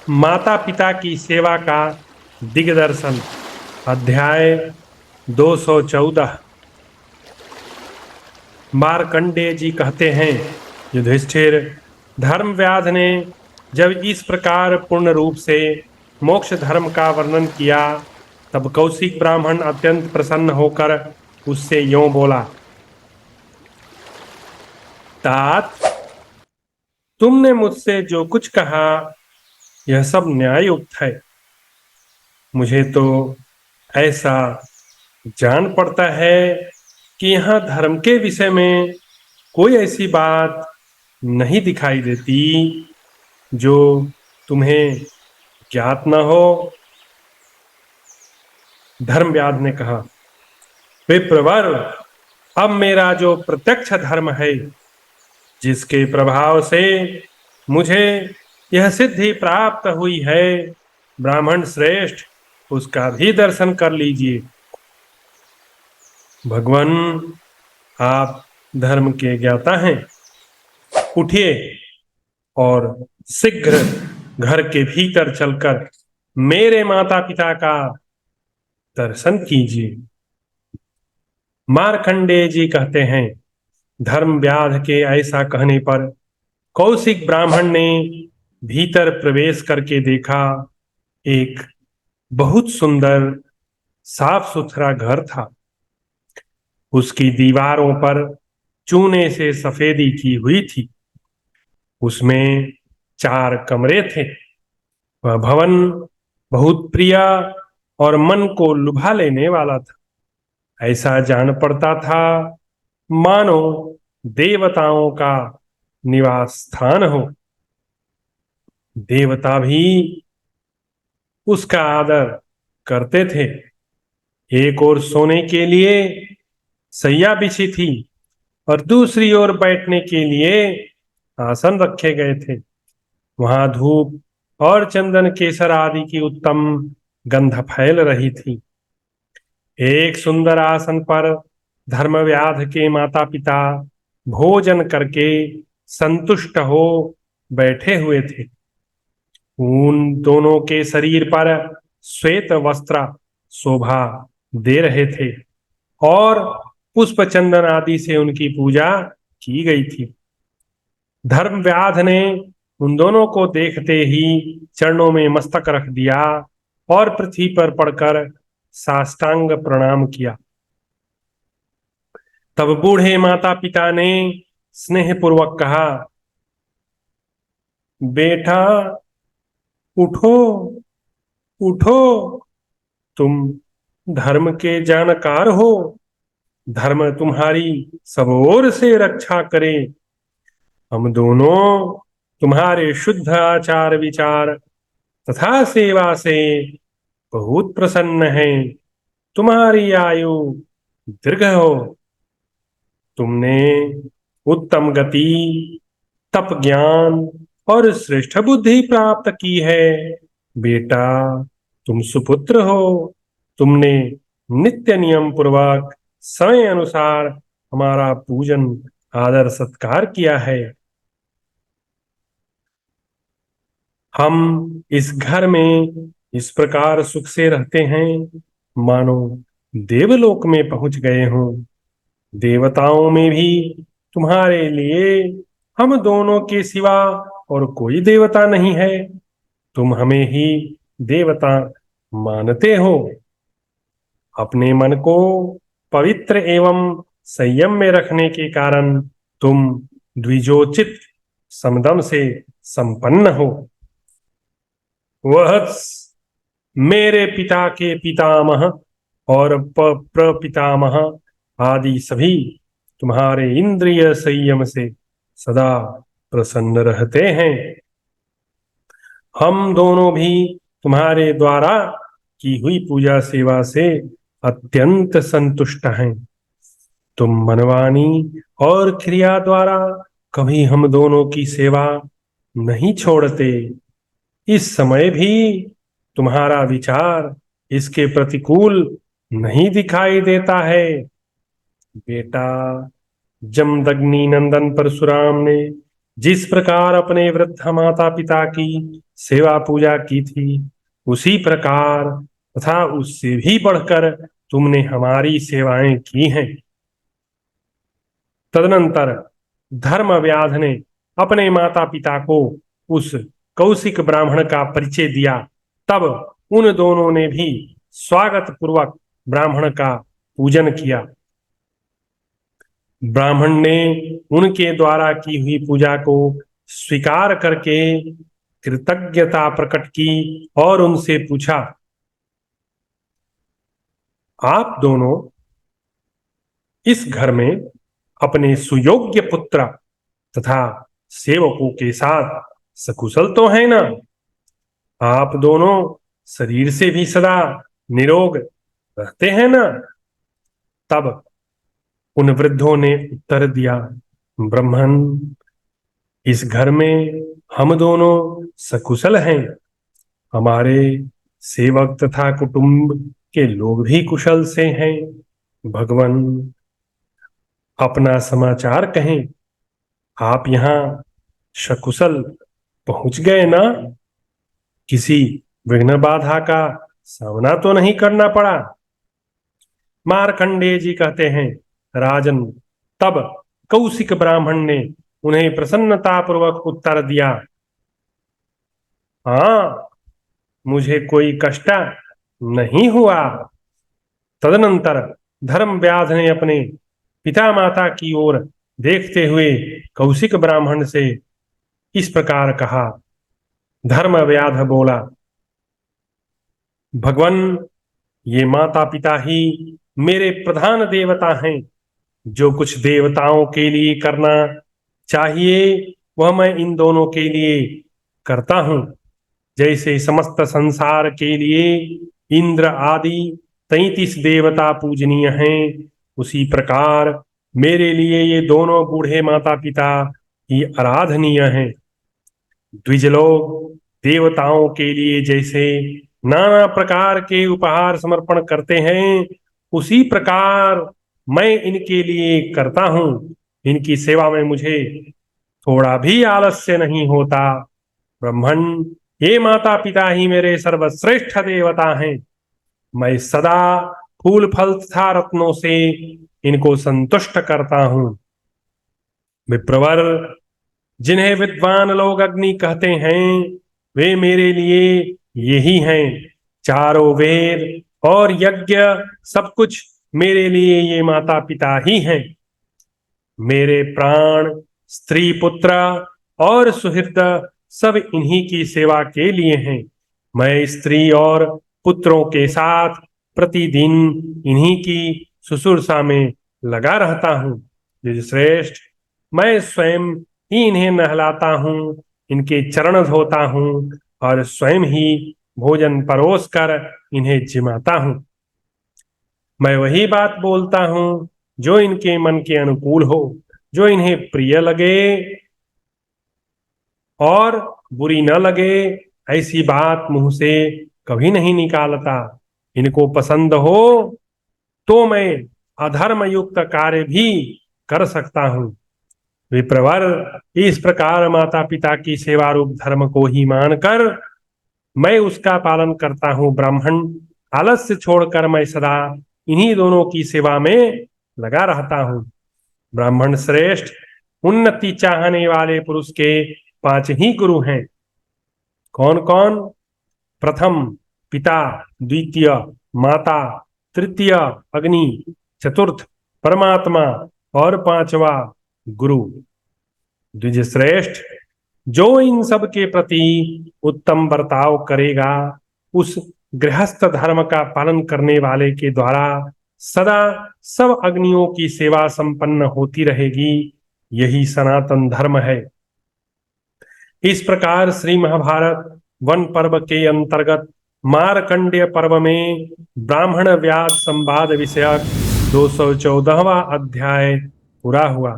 माता पिता की सेवा का दिग्दर्शन। अध्याय 214। मार्कंडेय जी कहते हैं, युधिष्ठिर, धर्मव्याध ने जब इस प्रकार पूर्ण रूप से मोक्ष धर्म का वर्णन किया, तब कौशिक ब्राह्मण अत्यंत प्रसन्न होकर उससे यों बोला, तात, तुमने मुझसे जो कुछ कहा यह सब न्याययुक्त है। मुझे तो ऐसा जान पड़ता है कि यहाँ धर्म के विषय में कोई ऐसी बात नहीं दिखाई देती जो तुम्हें ज्ञात न हो। धर्मव्याध ने कहा, विप्रवर, अब मेरा जो प्रत्यक्ष धर्म है, जिसके प्रभाव से मुझे यह सिद्धि प्राप्त हुई है, ब्राह्मण श्रेष्ठ, उसका भी दर्शन कर लीजिए। भगवान, आप धर्म के ज्ञाता हैं, उठिए और शीघ्र घर के भीतर चलकर मेरे माता पिता का दर्शन कीजिए। मार्कंडेय जी कहते हैं, धर्मव्याध के ऐसा कहने पर कौशिक ब्राह्मण ने भीतर प्रवेश करके देखा। एक बहुत सुंदर साफ सुथरा घर था। उसकी दीवारों पर चूने से सफेदी की हुई थी। उसमें 4 कमरे थे। वह भवन बहुत प्रिय और मन को लुभा लेने वाला था। ऐसा जान पड़ता था मानो देवताओं का निवास स्थान हो। देवता भी उसका आदर करते थे। एक ओर सोने के लिए सैया बिछी थी और दूसरी ओर बैठने के लिए आसन रखे गए थे। वहां धूप और चंदन केसर आदि की उत्तम गंध फैल रही थी। एक सुंदर आसन पर धर्मव्याध के माता पिता भोजन करके संतुष्ट हो बैठे हुए थे। उन दोनों के शरीर पर श्वेत वस्त्र शोभा दे रहे थे और पुष्प चंदन आदि से उनकी पूजा की गई थी। धर्मव्याध ने उन दोनों को देखते ही चरणों में मस्तक रख दिया और पृथ्वी पर पड़कर साष्टांग प्रणाम किया। तब बूढ़े माता पिता ने स्नेहपूर्वक कहा, बेटा, उठो, उठो, तुम धर्म के जानकार हो। धर्म तुम्हारी सब ओर से रक्षा करे। हम दोनों तुम्हारे शुद्ध आचार विचार तथा सेवा से बहुत प्रसन्न हैं। तुम्हारी आयु दीर्घ हो। तुमने उत्तम गति, तप, ज्ञान और श्रेष्ठ बुद्धि प्राप्त की है। बेटा, तुम सुपुत्र हो। तुमने नित्य नियम पूर्वक समय अनुसार हमारा पूजन आदर सत्कार किया है। हम इस घर में इस प्रकार सुख से रहते हैं मानो देवलोक में पहुंच गए हों। देवताओं में भी तुम्हारे लिए हम दोनों के सिवा और कोई देवता नहीं है। तुम हमें ही देवता मानते हो। अपने मन को पवित्र एवं संयम में रखने के कारण तुम द्विजोचित समदम से संपन्न हो। वह मेरे पिता के पितामह और प्रपितामह आदि सभी तुम्हारे इंद्रिय संयम से सदा प्रसन्न रहते हैं। हम दोनों भी तुम्हारे द्वारा की हुई पूजा सेवा से अत्यंत संतुष्ट हैं। तुम मनवानी और क्रिया द्वारा कभी हम दोनों की सेवा नहीं छोड़ते। इस समय भी तुम्हारा विचार इसके प्रतिकूल नहीं दिखाई देता है। बेटा, जमदग्नि नंदन परशुराम ने जिस प्रकार अपने वृद्ध माता पिता की सेवा पूजा की थी, उसी प्रकार तथा उससे भी बढ़कर तुमने हमारी सेवाएं की हैं। तदनंतर धर्मव्याध ने अपने माता पिता को उस कौशिक ब्राह्मण का परिचय दिया। तब उन दोनों ने भी स्वागत पूर्वक ब्राह्मण का पूजन किया। ब्राह्मण ने उनके द्वारा की हुई पूजा को स्वीकार करके कृतज्ञता प्रकट की और उनसे पूछा, आप दोनों इस घर में अपने सुयोग्य पुत्र तथा सेवकों के साथ सकुशल तो है ना? आप दोनों शरीर से भी सदा निरोग रहते हैं ना? तब उन वृद्धों ने उत्तर दिया, ब्राह्मण, इस घर में हम दोनों सकुशल हैं। हमारे सेवक तथा कुटुंब के लोग भी कुशल से हैं। भगवान, अपना समाचार कहें। आप यहाँ सकुशल पहुंच गए ना? किसी विघ्न बाधा का सामना तो नहीं करना पड़ा? मार्कंडेय जी कहते हैं, राजन, तब कौशिक ब्राह्मण ने उन्हें प्रसन्नता पूर्वक उत्तर दिया, हाँ, मुझे कोई कष्ट नहीं हुआ। तदनंतर धर्मव्याध ने अपने पिता माता की ओर देखते हुए कौशिक ब्राह्मण से इस प्रकार कहा। धर्मव्याध बोला, भगवान, ये माता पिता ही मेरे प्रधान देवता हैं। जो कुछ देवताओं के लिए करना चाहिए वह मैं इन दोनों के लिए करता हूँ। जैसे समस्त संसार के लिए इंद्र आदि 33 देवता पूजनीय हैं, उसी प्रकार मेरे लिए ये दोनों बूढ़े माता पिता ही आराधनीय हैं। द्विजलोक देवताओं के लिए जैसे नाना प्रकार के उपहार समर्पण करते हैं, उसी प्रकार मैं इनके लिए करता हूँ। इनकी सेवा में मुझे थोड़ा भी आलस्य नहीं होता। ब्राह्मण, ये माता पिता ही मेरे सर्वश्रेष्ठ देवता हैं। मैं सदा फूल फल तथा रत्नों से इनको संतुष्ट करता हूँ। विप्रवर, जिन्हें विद्वान लोग अग्नि कहते हैं, वे मेरे लिए यही हैं। चारों वेद और यज्ञ सब कुछ मेरे लिए ये माता पिता ही हैं। मेरे प्राण, स्त्री पुत्र और सुहृद सब इन्हीं की सेवा के लिए हैं। मैं स्त्री और पुत्रों के साथ प्रतिदिन इन्हीं की शुश्रूषा में लगा रहता हूँ। श्रेष्ठ, मैं स्वयं ही इन्हें नहलाता हूँ, इनके चरण धोता हूँ और स्वयं ही भोजन परोस कर इन्हें जिमाता हूँ। मैं वही बात बोलता हूँ जो इनके मन के अनुकूल हो, जो इन्हें प्रिय लगे और बुरी न लगे, ऐसी बात मुंह से कभी नहीं निकालता। इनको पसंद हो तो मैं अधर्म युक्त कार्य भी कर सकता हूँ। विप्रवर, इस प्रकार माता पिता की सेवा रूप धर्म को ही मानकर मैं उसका पालन करता हूँ। ब्राह्मण, आलस्य छोड़कर मैं सदा इन्हीं दोनों की सेवा में लगा रहता हूँ। ब्राह्मण श्रेष्ठ, उन्नति चाहने वाले पुरुष के 5 ही गुरु हैं। कौन कौन? प्रथम पिता, द्वितीय माता, तृतीय अग्नि, चतुर्थ परमात्मा और 5वां गुरु। द्विज श्रेष्ठ, जो इन सब के प्रति उत्तम बर्ताव करेगा, उस गृहस्थ धर्म का पालन करने वाले के द्वारा सदा सब अग्नियों की सेवा संपन्न होती रहेगी। यही सनातन धर्म है। इस प्रकार श्री महाभारत वन पर्व के अंतर्गत मार्कंडेय पर्व में ब्राह्मण व्यास संवाद विषयक 214वां अध्याय पूरा हुआ।